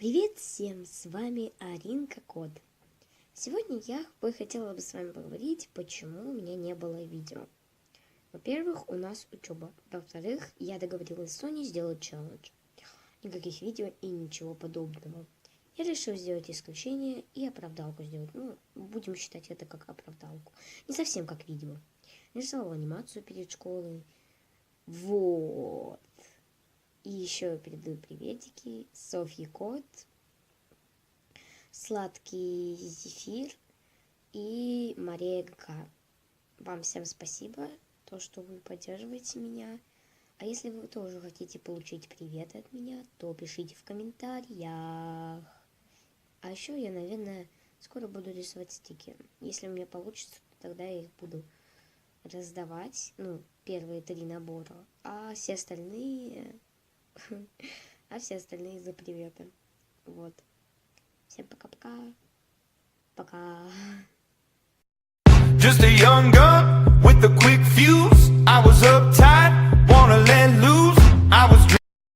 Привет всем, с вами Аринка Код. Сегодня я бы хотела с вами поговорить, почему у меня не было видео. Во-первых, у нас учеба. Во-вторых, я договорилась с Соней сделать челлендж. Никаких видео и ничего подобного. Я решил сделать исключение и оправдалку сделать. Будем считать это как оправдалку. Не совсем как видео. Рисовал анимацию перед школой. Вот. И еще передаю приветики Софье Кот, Сладкий Зефир и Мария ГК. Вам всем спасибо, то, что вы поддерживаете меня. А если вы тоже хотите получить привет от меня, то пишите в комментариях. А еще я, наверное, скоро буду рисовать стикеры. Если у меня получится, то тогда я их буду раздавать. Первые 3 набора. А все остальные за приветы. Вот. Всем пока-пока. Пока. Just a young gun with a quick fuse. I was uptight.